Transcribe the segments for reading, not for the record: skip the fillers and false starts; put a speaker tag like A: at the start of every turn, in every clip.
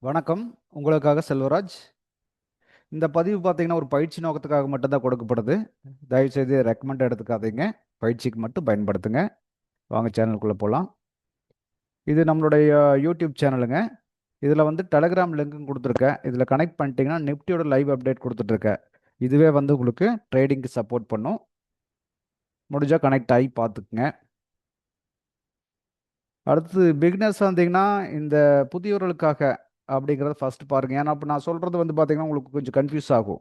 A: வணக்கம். உங்களுக்காக செல்வராஜ். இந்த பதிவு பார்த்தீங்கன்னா, ஒரு பயிற்சி நோக்கத்துக்காக மட்டும் தான் கொடுக்கப்படுது. தயவுசெய்து ரெக்கமெண்ட் எடுத்துக்காதீங்க. பயிற்சிக்கு மட்டும் பயன்படுத்துங்க. வாங்க சேனலுக்குள்ள போலாம். இது நம்மளுடைய யூடியூப் சேனலுங்க. இதில் வந்து டெலகிராம் லிங்க்கும் கொடுத்துருக்கேன். இதில் கனெக்ட் பண்ணிட்டீங்கன்னா நிஃப்டியோட லைவ் அப்டேட் கொடுத்துட்ருக்கேன். இதுவே வந்து உங்களுக்கு ட்ரேடிங்க்கு சப்போர்ட் பண்ணும். முடிஞ்சால் கனெக்ட் ஆகி பார்த்துக்குங்க. அடுத்து பிகினர்ஸ் வந்தீங்கன்னா, இந்த புதியவர்களுக்காக அப்படிங்கிறத ஃபர்ஸ்ட் பாருங்க. ஏன்னா இப்போ நான் சொல்கிறது வந்து பார்த்தீங்கன்னா உங்களுக்கு கொஞ்சம் கன்ஃபியூஸ் ஆகும்.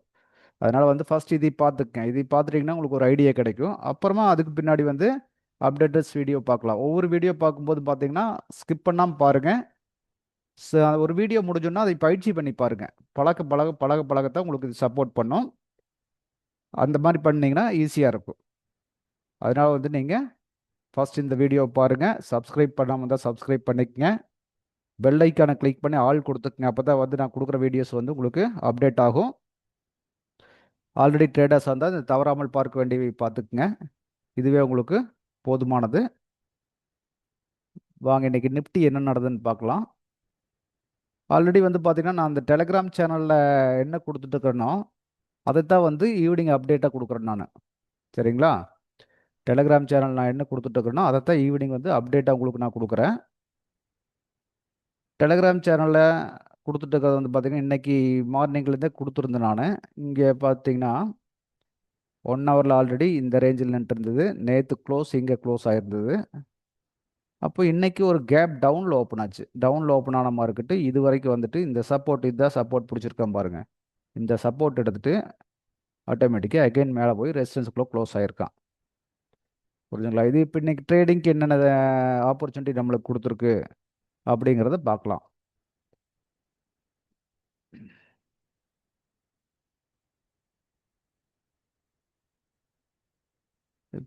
A: அதனால் வந்து ஃபர்ஸ்ட் இதை பார்த்துக்கங்க. இதை பார்த்துட்டிங்கன்னா உங்களுக்கு ஒரு ஐடியா கிடைக்கும். அப்புறமா அதுக்கு பின்னாடி வந்து அப்டேட்டட்ஸ் வீடியோ பார்க்கலாம். ஒவ்வொரு வீடியோ பார்க்கும்போது பார்த்தீங்கன்னா ஸ்கிப் பண்ணாமல் பாருங்கள். ஒரு வீடியோ முடிஞ்சோன்னா அதை பயிற்சி பண்ணி பாருங்கள். பழக பழக பழக பழகத்தான் உங்களுக்கு இது சப்போர்ட் பண்ணும். அந்த மாதிரி பண்ணிங்கன்னா ஈஸியாக இருக்கும். அதனால் வந்து நீங்கள் ஃபர்ஸ்ட் இந்த வீடியோ பாருங்கள். சப்ஸ்கிரைப் பண்ணாமல் இருந்தால் சப்ஸ்கிரைப் பண்ணிக்கங்க. பெல் ஐக்கானை கிளிக் பண்ணி ஆல் கொடுத்துக்குங்க. அப்போ தான் வந்து நான் கொடுக்குற வீடியோஸ் வந்து உங்களுக்கு அப்டேட் ஆகும். ஆல்ரெடி ட்ரேடர்ஸ் வந்தால் தவறாமல் பார்க்க வேண்டியவை பார்த்துக்குங்க. இதுவே உங்களுக்கு போதுமானது. வாங்க இன்னைக்கு நிஃப்டி என்ன நடந்ததுன்னு பார்க்கலாம். ஆல்ரெடி வந்து பார்த்தீங்கன்னா நான் அந்த டெலகிராம் சேனலில் என்ன கொடுத்துட்டு இருக்கிறேனோ அதைத்தான் வந்து ஈவினிங் அப்டேட்டாக கொடுக்குறேன் நான். சரிங்களா? டெலகிராம் சேனல் நான் என்ன கொடுத்துட்டு இருக்கிறேனோ அதைத்தான் ஈவினிங் வந்து அப்டேட்டாக உங்களுக்கு நான் கொடுக்குறேன். டெலகிராம் சேனலில் கொடுத்துட்டு இருக்கிறது வந்து பார்த்தீங்கன்னா இன்றைக்கி மார்னிங்லேருந்தே கொடுத்துருந்தேன் நான். இங்கே பார்த்தீங்கன்னா 1 ஹவரில் ஆல்ரெடி இந்த ரேஞ்சில் நின்று இருந்தது. நேற்று இங்கே க்ளோஸ் ஆகிருந்தது. அப்போ இன்னைக்கு ஒரு கேப் டவுனில் ஓப்பன் ஆச்சு. டவுனில் ஓப்பன் ஆன மார்க்கெட்டு இது வரைக்கும் வந்துட்டு இந்த சப்போர்ட் இதுதான் சப்போர்ட் பிடிச்சிருக்கேன் பாருங்க. இந்த சப்போர்ட் எடுத்துட்டு ஆட்டோமேட்டிக்காக அகைன் மேலே போய் ரெசிஸ்டன்ஸ்குள்ளே க்ளோஸ் ஆகிருக்கான். புரிஞ்சுங்களா? இது இப்போ இன்னைக்கு ட்ரேடிங்க்கு என்னென்ன ஆப்பர்ச்சுனிட்டி நம்மளுக்கு கொடுத்துருக்கு அப்படிங்கிறத பார்க்கலாம்.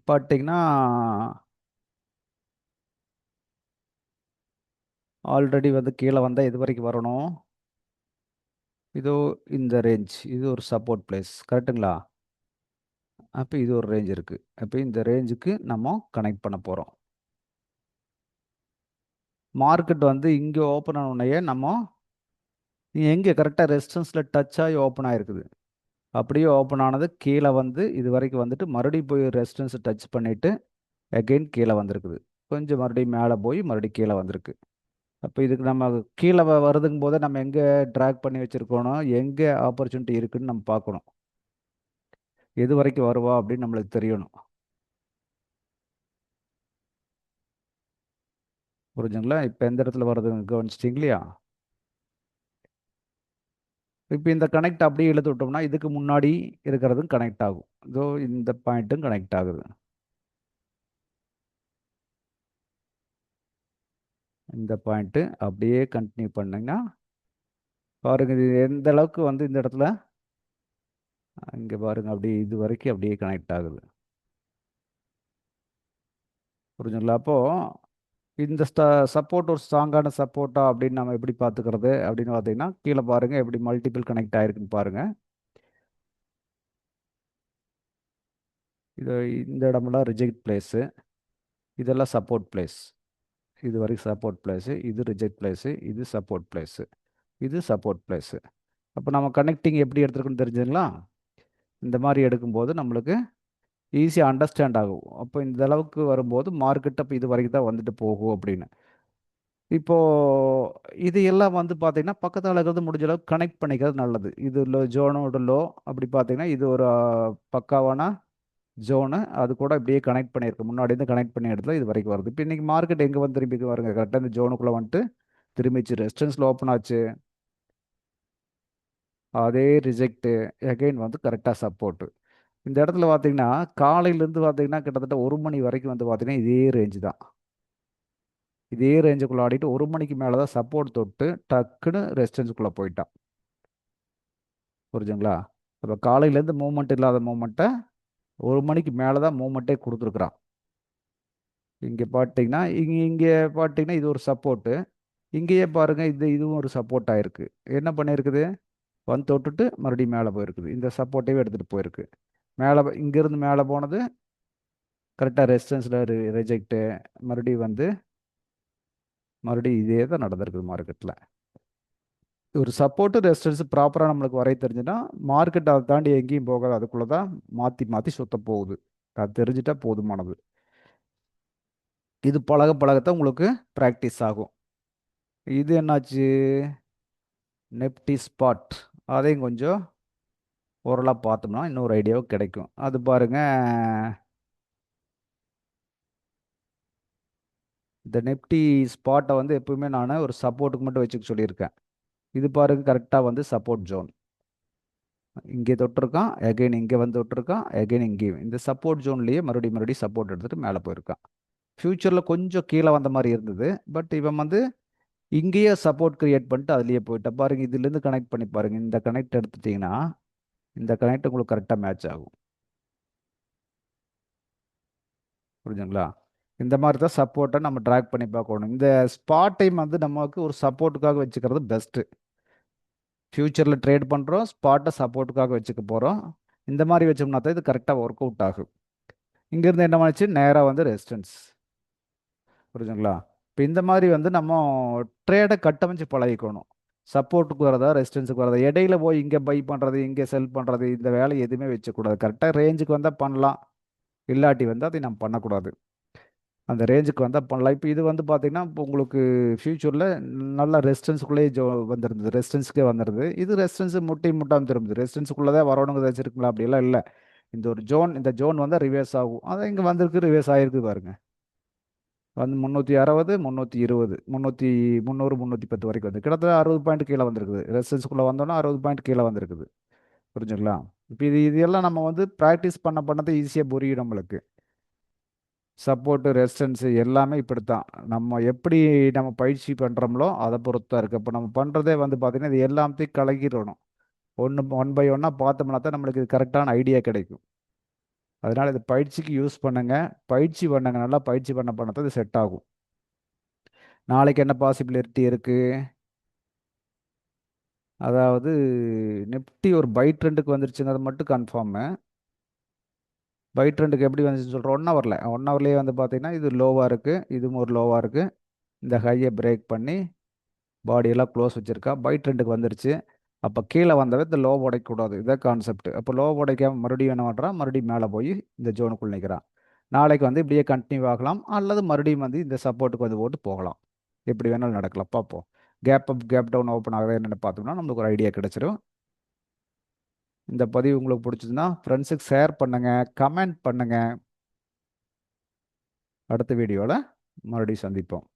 A: பார்த்தீங்கன்னா ஆல்ரெடி வந்து கீழே வந்தால் இது வரைக்கும் வரணும். இதோ இந்த ரேஞ்ச் இது ஒரு சப்போர்ட் பிளேஸ் கரெக்டுங்களா? அப்போ இது ஒரு ரேஞ்ச் இருக்குது. அப்போ இந்த ரேஞ்சுக்கு நம்ம கனெக்ட் பண்ண போகிறோம். மார்க்கெட் வந்து இங்கே ஓப்பன் ஆன உடனேயே நம்ம எங்கே கரெக்டாக ரெசிஸ்டன்ஸில் டச் ஆகி ஓப்பன் ஆகிருக்குது. அப்படியே ஓப்பன் ஆனது கீழே வந்து இது வரைக்கும் வந்துட்டு மறுபடியும் போய் ரெசிஸ்டன்ஸை டச் பண்ணிவிட்டு அகெயின் கீழே வந்திருக்குது. கொஞ்சம் மறுபடியும் மேலே போய் மறுபடியும் கீழே வந்திருக்கு. அப்போ இதுக்கு நம்ம கீழே வருதுங்கும் போதே நம்ம எங்கே ட்ராக் பண்ணி வச்சுருக்கணும், எங்கே ஆப்பர்ச்சுனிட்டி இருக்குதுன்னு நம்ம பார்க்கணும். எது வரைக்கும் வருவா அப்படின்னு நம்மளுக்கு தெரியணும். புரிஞ்சுங்களா? இப்போ எந்த இடத்துல வருதுன்னு கவனிச்சிட்டிங்க இல்லையா? இப்போ இந்த கனெக்ட் அப்படியே இழுத்து விட்டோம்னா இதுக்கு முன்னாடி இருக்கிறதும் கனெக்ட் ஆகும். இதோ இந்த பாயிண்ட்டும் கனெக்ட் ஆகுது. இந்த பாயிண்ட்டு அப்படியே கண்டினியூ பண்ணிங்கன்னா பாருங்க இது எந்த அளவுக்கு வந்து இந்த இடத்துல இங்கே பாருங்க அப்படியே இது வரைக்கும் அப்படியே கனெக்ட் ஆகுது. புரிஞ்சுங்களா? அப்போது இந்த சப்போர்ட் ஒரு ஸ்ட்ராங்கான சப்போர்ட்டா அப்படின்னு நம்ம எப்படி பார்த்துக்கிறது அப்படின்னு பார்த்தீங்கன்னா கீழே பாருங்கள் எப்படி மல்டிபிள் கனெக்ட் ஆகிருக்குன்னு பாருங்கள். இது இந்த இடமெல்லாம் ரிஜெக்ட் பிளேஸு, இதெல்லாம் சப்போர்ட் பிளேஸ். இது வரைக்கும் சப்போர்ட் பிளேஸு, இது ரிஜெக்ட் பிளேஸு, இது சப்போர்ட் பிளேஸு, இது சப்போர்ட் பிளேஸு. அப்போ நம்ம கனெக்டிங் எப்படி எடுத்துருக்குன்னு தெரிஞ்சுங்களா? இந்த மாதிரி எடுக்கும்போது நம்மளுக்கு ஈஸியாக அண்டர்ஸ்டாண்ட் ஆகும். அப்போ இந்த அளவுக்கு வரும்போது மார்க்கெட் அப்போ இது வரைக்கும் தான் வந்துட்டு போகும் அப்படின்னு. இப்போது இது எல்லாம் வந்து பார்த்தீங்கன்னா பக்கத்தில் இருக்கிறது முடிஞ்ச அளவுக்கு கனெக்ட் பண்ணிக்கிறது நல்லது. இது ஜோனோட லோ அப்படி பார்த்தீங்கன்னா இது ஒரு பக்காவான ஜோனு. அது கூட இப்படியே கனெக்ட் பண்ணியிருக்கு. முன்னாடி இருந்து கனெக்ட் பண்ணி இடத்துல இது வரைக்கும் வருது. இப்போ இன்றைக்கி மார்க்கெட் எங்கே வந்து திரும்பி வருங்க கரெக்டாக இந்த ஜோனுக்குள்ளே வந்துட்டு திரும்பிச்சு ரெசிஸ்டன்ஸில் ஓப்பன் ஆச்சு. அதே ரிஜெக்ட்டு அகைன் வந்து கரெக்டாக சப்போர்ட்டு. இந்த இடத்துல பார்த்தீங்கன்னா காலையிலேருந்து பார்த்தீங்கன்னா கிட்டத்தட்ட 1 மணி வரைக்கும் வந்து பார்த்தீங்கன்னா இதே ரேஞ்சு தான். இதே ரேஞ்சுக்குள்ளே ஆடிட்டு 1 மணிக்கு மேலே தான் சப்போர்ட் தொட்டு டக்குன்னு ரெசிஸ்டன்ஸுக்குள்ளே போயிட்டான். புரிஞ்சுங்களா? இப்போ காலையிலேருந்து மூவ்மெண்ட் இல்லாத மூவ்மெண்ட்டை 1 மணிக்கு மேலே தான் மூவ்மெண்ட்டே கொடுத்துருக்குறான். இங்கே பார்த்தீங்கன்னா இங்கே பார்த்தீங்கன்னா இது ஒரு சப்போர்ட்டு. இங்கேயே பாருங்கள் இதுவும் ஒரு சப்போர்ட் ஆயிருக்கு. என்ன பண்ணியிருக்குது? வந்து தொட்டுட்டு மறுபடியும் மேலே போயிருக்குது. இந்த சப்போர்ட்டையே எடுத்துகிட்டு போயிருக்கு. மேலே இங்கேருந்து மேலே போனது கரெக்டாக ரெசிஸ்டன்ஸில் ரிஜெக்ட்டு. மறுபடியும் வந்து மறுபடியும் இதே தான் நடந்திருக்குது மார்க்கெட்டில். ஒரு சப்போர்ட்டு ரெசிஸ்டன்ஸ் ப்ராப்பராக நம்மளுக்கு வரைய தெரிஞ்சுன்னா மார்க்கெட் அதை தாண்டி எங்கேயும் போகாது, அதுக்குள்ளே தான் மாற்றி மாற்றி சுத்த போகுது. அது தெரிஞ்சிட்டா போதுமானது. இது பழக பழகத்தான் உங்களுக்கு ப்ராக்டிஸ் ஆகும். இது என்னாச்சு, நெப்டி ஸ்பாட், அதையும் கொஞ்சம் ஓரளவு பார்த்தோம்னா இன்னொரு ஐடியாவும் கிடைக்கும். அது பாருங்க, இந்த நெப்டி ஸ்பாட்டை வந்து எப்பவுமே நான் ஒரு சப்போர்ட்டுக்கு மட்டும் வச்சுக்க சொல்லியிருக்கேன். இது பாருங்க கரெக்டாக வந்து சப்போர்ட் ஜோன் இங்கே தொட்டிருக்கான், எகைன் இங்கே வந்து தொட்டிருக்கான், எகைன் இங்கேயும் இந்த சப்போர்ட் ஜோன்லேயே மறுபடியும் சப்போர்ட் எடுத்துகிட்டு மேலே போயிருக்கான். ஃப்யூச்சரில் கொஞ்சம் கீழே வந்த மாதிரி இருந்தது, பட் இவன் வந்து இங்கேயே சப்போர்ட் கிரியேட் பண்ணிட்டு அதுலேயே போயிட்ட பாருங்க. இதுலேருந்து கனெக்ட் பண்ணி பாருங்க, இந்த கனெக்ட் எடுத்துட்டிங்கன்னா இந்த கனெக்ட் உங்களுக்கு கரெக்டாக மேட்ச் ஆகும். புரிஞ்சுங்களா? இந்த மாதிரி தான் சப்போர்ட்டை நம்ம ட்ராக் பண்ணி பார்க்கணும். இந்த ஸ்பாட் டைம் வந்து நமக்கு ஒரு சப்போர்ட்டுக்காக வச்சுக்கிறது பெஸ்ட்டு. ஃப்யூச்சரில் ட்ரேட் பண்ணுறோம், ஸ்பாட்டை சப்போர்ட்டுக்காக வச்சுக்க போகிறோம். இந்த மாதிரி வச்சோம்னா தான் இது கரெக்டாக ஒர்க் அவுட் ஆகும். இங்கேருந்து என்ன ஆச்சு, நேராக வந்து ரெசிஸ்டன்ஸ். புரிஞ்சுங்களா? இப்போ இந்த மாதிரி வந்து நம்ம ட்ரேடை கட்டமைச்சு பழகிக்கணும். சப்போர்ட்டுக்கு வரதா ரெசிஸ்டன்ஸுக்கு வரதா, இடையில போய் இங்கே பை பண்ணுறது இங்கே செல் பண்ணுறது இந்த வேலை எதுவுமே வச்சக்கூடாது. கரெக்டாக ரேஞ்சுக்கு வந்தால் பண்ணலாம், இல்லாட்டி வந்து அதை நம்ம பண்ணக்கூடாது. அந்த ரேஞ்சுக்கு வந்தால் பண்ணலாம். இப்போ இது வந்து பார்த்தீங்கன்னா இப்போ உங்களுக்கு ஃப்யூச்சரில் நல்ல ரெசிஸ்டன்ஸுக்குள்ளேயே வந்துருந்தது, ரெசிஸ்டன்ஸுக்கே வந்துடுது. இது ரெசிஸ்டன்ஸ் முட்டி முட்டாமல் திரும்புது, ரெசிஸ்டன்ஸுக்குள்ளே தான் வரணுங்கிறது வச்சுருக்கலாம், அப்படிலாம் இல்லை. இந்த ஒரு ஜோன், இந்த ஜோன் வந்து ரிவர்ஸ் ஆகும். அதான் இங்கே வந்திருக்கு, ரிவர்ஸ் ஆகிருக்கு பாருங்க. வந்து 360 320 300 310 வரைக்கும் வந்து கிட்டத்தட்ட 60 பாயிண்ட் கீழே வந்திருக்குது. ரெசிஸ்டன்ஸ்குள்ளே வந்தோன்னா 60 பாயிண்ட் கீழே வந்திருக்குது. புரிஞ்சுங்களா? இப்போ இதெல்லாம் நம்ம வந்து ப்ராக்டிஸ் பண்ண பண்ணதை ஈஸியாக புரியும் நம்மளுக்கு. சப்போர்ட்டு ரெசிஸ்டன்ஸு எல்லாமே இப்படித்தான். நம்ம எப்படி நம்ம பயிற்சி பண்ணுறோம்லோ அதை பொறுத்து தான் இருக்குது. இப்போ நம்ம பண்ணுறதே வந்து பார்த்திங்கன்னா இது எல்லாத்தையும் கலக்கிடணும். ஒன் பை ஒன்னாக பார்த்தோம்னா தான் நம்மளுக்கு இது கரெக்டான ஐடியா கிடைக்கும். அதனால் இது பயிற்சிக்கு யூஸ் பண்ணுங்க, பயிற்சி பண்ணுங்க, நல்லா பயிற்சி பண்ண தான் இது செட் ஆகும். நாளைக்கு என்ன பாசிபிலிட்டி இருக்குது, அதாவது நிஃப்டி ஒரு பை ட்ரெண்டுக்கு வந்துருச்சுங்கிறது மட்டும் கன்ஃபார்மு. பை ட்ரெண்டுக்கு எப்படி வந்துச்சுன்னு சொல்கிறோம், 1 ஹவரில் 1 ஹவர்லேயே வந்து பார்த்தீங்கன்னா இது லோவாக இருக்குது, இதுவும் ஒரு லோவாக இருக்குது. இந்த ஹையை பிரேக் பண்ணி பாடியெல்லாம் க்ளோஸ் வச்சுருக்கா, பை ட்ரெண்டுக்கு வந்துருச்சு. அப்போ கீழே வந்தவே இந்த லோ உடைக்கக்கூடாது, இதான் கான்செப்ட். அப்போ லோ உடைக்காம மறுபடியும் என்ன பண்ணுறான், மறுபடியும் மேலே போய் இந்த ஜோனுக்குள் நிற்கிறான். நாளைக்கு வந்து இப்படியே கண்டினியூ ஆகலாம், அல்லது மறுபடியும் வந்து இந்த சப்போர்ட்டுக்கு வந்து போட்டு போகலாம். எப்படி வேணாலும் நடக்கலாம், பார்ப்போம். Gap up gap down open ஆகுது என்னென்னு பார்த்தோம்னா நம்மளுக்கு ஒரு ஐடியா கிடைச்சிடும். இந்த பதிவு உங்களுக்கு பிடிச்சதுன்னா ஃப்ரெண்ட்ஸுக்கு ஷேர் பண்ணுங்கள், கமெண்ட் பண்ணுங்கள். அடுத்த வீடியோவில் மறுபடியும் சந்திப்போம்.